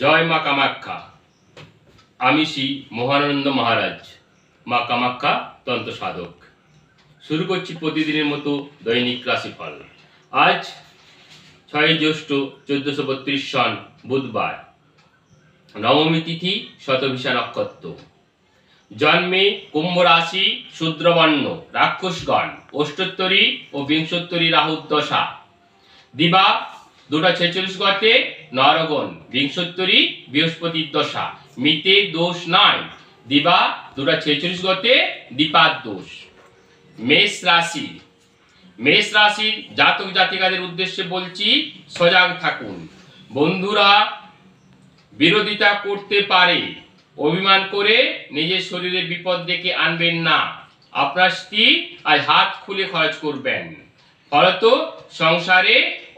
জয় মা কামাখ্যা। আমি শ্রী মহানন্দ মহারাজ, মা কামাখ্যা তন্ত্র সাধক। শুরু করছি প্রতিদিনের মতো দৈনিক রাশিফল। আজ 6 জ্যৈষ্ঠ 1432 সন বুধবার, নবমী তিথি, শতভিষা নক্ষত্র। জন্মে কুম্ভ রাশি, শূদ্রবর্ণ, রাক্ষসগণ, অষ্টোত্তরী ও বিংশোত্তরী রাহুর দশা। দিবা 2:46 গতে নরগণ, বিংশোত্তরী বৃহস্পতির দশা। মিতে দোষ নাই, দিবা 2:46 গতে দীপার দোষ। মেষ রাশির জাতক জাতিকাদের উদ্দেশ্যে বলছি, সজাগ থাকুন। বন্ধুরা বিরোধিতা করতে পারে, অভিমান করে নিজের শরীরে বিপদ ডেকে আনবেন না। আপনার স্ত্রী আজ হাত খুলে খরচ করবেন, ফলত সংসারে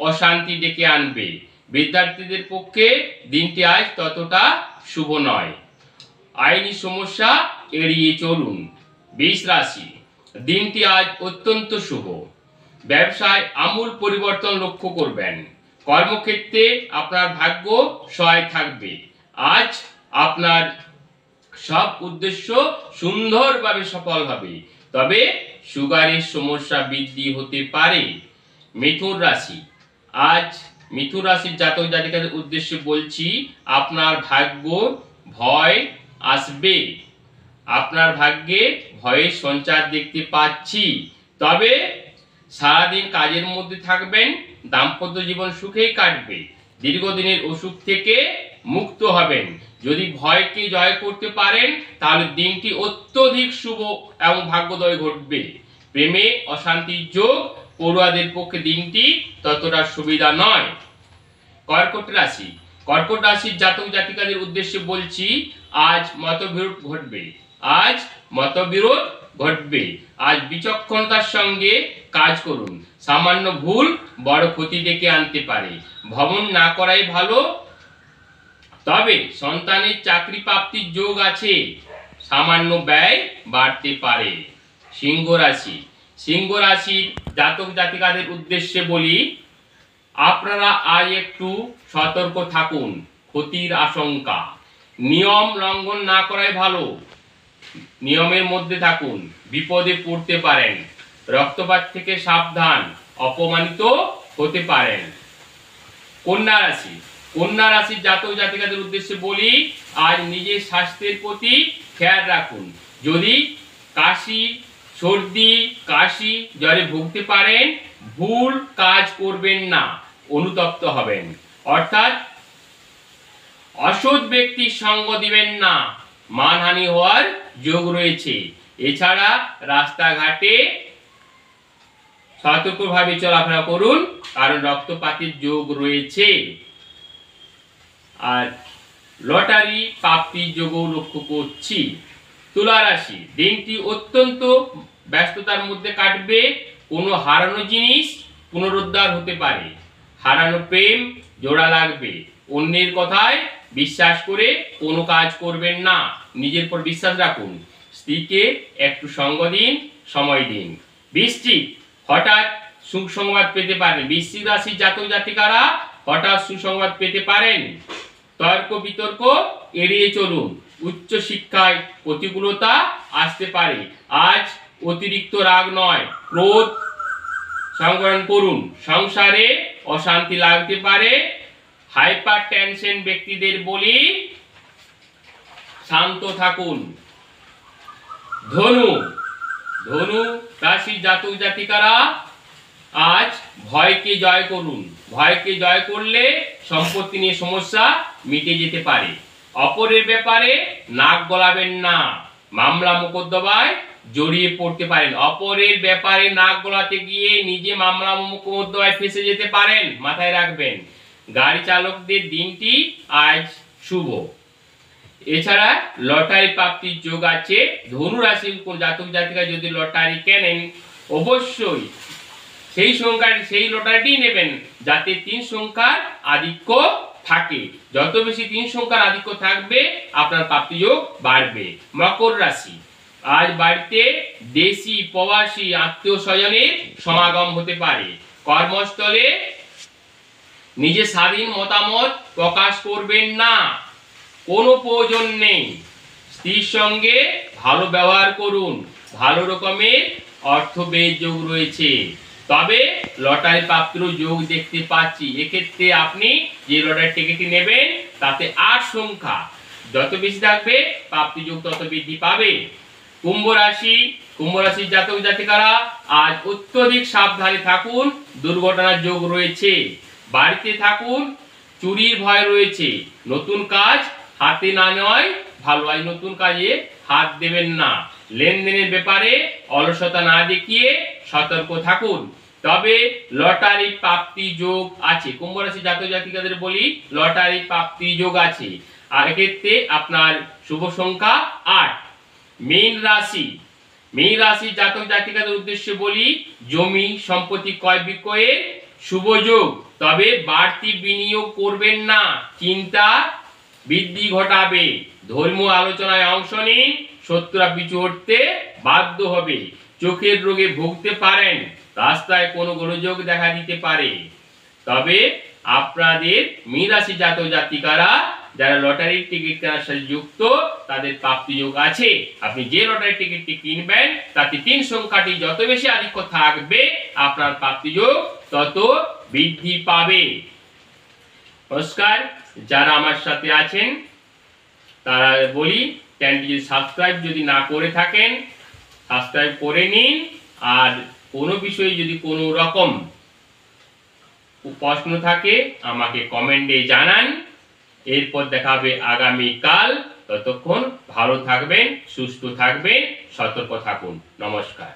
অশান্তি ডেকে আনবে। বিদ্যার্থীদের পক্ষে দিনটি আজ ততটা শুভ নয়, আইনি সমস্যা এড়িয়ে চলুন। বৃষ রাশি, দিনটি আজ অত্যন্ত শুভ। ব্যবসায় আমূল পরিবর্তন লক্ষ্য করবেন। কর্মক্ষেত্রে আপনার ভাগ্য সহায় থাকবে। আজ আপনার সব উদ্দেশ্য সুন্দরভাবে সফল হবে, তবে সুগারের সমস্যা বৃদ্ধি হতে পারে। মিথুন রাশি, আজ মিথুন রাশির জাতক জাতিকাদের উদ্দেশ্যে বলছি, আপনার ভাগ্য ভয় আসবে। আপনার ভাগ্যে ভয়ের সঞ্চার দেখতে পাচ্ছি, তবে সারাদিন কাজের মধ্যে থাকবেন। দাম্পত্য জীবন সুখেই কাটবে। দীর্ঘদিনের অসুখ থেকে মুক্ত হবেন। যদি ভয়কে জয় করতে পারেন, তাহলে দিনটি অত্যধিক শুভ এবং ভাগ্যোদয় ঘটবে। প্রেমে অশান্তির যোগ, পড়ুয়াদের পক্ষে দিনটি ততটা সুবিধা নয়। কর্কট রাশির জাতক জাতিকাদের উদ্দেশ্যে বলছি, আজ মতবিরোধ ঘটবে। আজ বিচক্ষণতার সঙ্গে কাজ করুন। সামান্য ভুল বড় ক্ষতি ডেকে আনতে পারে। ভ্রমণ না করাই ভালো, তবে সন্তানের চাকরি প্রাপ্তির যোগ আছে। সামান্য ব্যয় বাড়তে পারে। সিংহ রাশির জাতক জাতিকাদের উদ্দেশ্যে বলি, আপনারা আজ একটু সতর্ক থাকুন। ক্ষতির আশঙ্কা। নিয়ম লঙ্ঘন না করাই ভালো। নিয়মের মধ্যে থাকুন, বিপদে পড়তে পারেন। রক্তপাত থেকে সাবধান, অপমানিত হতে পারেন। কন্যা রাশির জাতক জাতিকাদের উদ্দেশ্যে বলি, আজ নিজের স্বাস্থ্যের প্রতি খেয়াল রাখুন। যদি সর্দি কাশি জ্বরে ভুগতে পারেন, ভুল কাজ করবেন না, অনুতপ্ত হবেন। অর্থাৎ অসৎ ব্যক্তির সঙ্গ দিবেন না, মানহানি হওয়ার যোগ রয়েছে। এছাড়া রাস্তাঘাটে সতর্কভাবে চলাফেরা করুন, কারণ রক্তপাতের যোগ রয়েছে। আর লটারি প্রাপ্তির যোগও লক্ষ্য করছি। তুলা রাশি, দিনটি অত্যন্ত ব্যস্ততার মধ্যে কাটবে। কোনো হারানো জিনিস পুনরুদ্ধার হতে পারে। হারানো প্রেম জোড়া লাগবে। অন্যের কথায় বিশ্বাস করে কোনো কাজ করবেন না, নিজের উপর বিশ্বাস রাখুন। স্ত্রীকে একটু সঙ্গ দিন, সময় দিন। বৃশ্চিক, হঠাৎ সুসংবাদ পেতে পারেন। বৃশ্চিক রাশির জাতক জাতিকারা হঠাৎ সুসংবাদ পেতে পারেন। তর্ক বিতর্ক এড়িয়ে চলুন। উচ্চ শিক্ষায় প্রতিকূলতা আসতে পারে। আজ অতিরিক্ত রাগ নয়, ক্রোধ সংবরণ করুন। সংসারে অশান্তি লাগতে পারে। হাইপার টেনশন ব্যক্তিদের বলি, শান্ত থাকুন। ধনু রাশির জাতক জাতিকারা আজ ভয়কে জয় করুন। ভয়কে জয় করলে সম্পত্তি নিয়ে সমস্যা মিটে যেতে পারে। অপরের ব্যাপারে নাক গলাবেন না, মামলা মোকদ্দমায় জড়িয়ে পড়তে পারেন। অপরের ব্যাপারে নাক গলাতে গিয়ে নিজে মামলা মোকদ্দমায় ফেঁসে যেতে পারেন, মাথায় রাখবেন। গাড়ি চালকদের দিনটি আজ শুভ। এছাড়া লটারি প্রাপ্তির যোগ আছে। ধনু রাশির জাতক জাতিকা যদি লটারি কেনেন, অবশ্যই সেই লটারিটি নেবেন যাতে 3 সংখ্যার আধিক্য থাকে। যত বেশি 3 সংখ্যার আধিক্য থাকবে, আপনার প্রাপ্তি যোগ বাড়বে। মকর রাশি, আজ বাড়িতে দেশি প্রবাসী আত্মীয় স্বজনের সমাগম হতে পারে। কর্মস্থলে নিজে স্বাধীন মতামত প্রকাশ করবেন না, কোনো প্রয়োজন নেই। স্ত্রীর সঙ্গে ভালো ব্যবহার করুন, ভালো রকমের অর্থ ব্যয়ের যোগ রয়েছে। তবে লটারি প্রাপ্তির যোগ দেখতে পাচ্ছি। এক্ষেত্রে আপনি যে লটারি টিকিটটি নেবেন তাতে 8 সংখ্যা যত বেশি থাকবে প্রাপ্তি যোগ তত বৃদ্ধি পাবে। কুম্ভ রাশির জাতক জাতিকারা আজ অত্যধিক সাবধানে থাকুন, দুর্ঘটনার যোগ রয়েছে। বাড়িতে থাকুন, চুরির ভয় রয়েছে। নতুন কাজ হাতে না নেওয়াই ভালো, আজ নতুন কাজে হাত দেবেন না। লেনদেনের ব্যাপারে অলসতা না দেখিয়ে সতর্ক থাকুন। তবে লটারি প্রাপ্তি যোগ আছে। কুম্ভ রাশি জাতক জাতিকাদের বলি লটারি প্রাপ্তি যোগ আছে। আর এক্ষেত্রে আপনার শুভ সংখ্যা 8। মীন রাশি জাতক জাতিকাদের উদ্দেশ্যে বলি জমি সম্পত্তি ক্রয় বিক্রয়ের শুভ যোগ। তবে বাড়তি বিনিয়োগ করবেন না, চিন্তা বৃদ্ধি ঘটাবে। ধর্মীয় আলোচনায় অংশ নিন, শত্রুরা পিছু হটতে বাধ্য হবে। চোখের রোগে ভুগতে পারেন, রাস্তায় কোনো গোলযোগ দেখা দিতে পারে। তবে আপনাদের মীন রাশি জাতক জাতিকারা যারা লটারির টিকিট কেনার সাথে যুক্ত তাদের প্রাপ্তি যোগ আছে। আপনি যে লটারি টিকিটটি কিনবেন তাতে 3 সংখ্যাটি যত বেশি আধিক্য থাকবে আপনার প্রাপ্তি যোগ তত বৃদ্ধি পাবে। নমস্কার, যারা আমার সাথে আছেন তারা বলি চ্যানেলটি যদি সাবস্ক্রাইব যদি না করে থাকেন সাবস্ক্রাইব করে নিন। আর কোনো বিষয়ে যদি কোনো রকম প্রশ্ন থাকে আমাকে কমেন্টে জানান। এরপর দেখা হবে আগামীকাল। ততক্ষণ ভালো থাকবেন, সুস্থ থাকবেন, সতর্ক থাকুন। নমস্কার।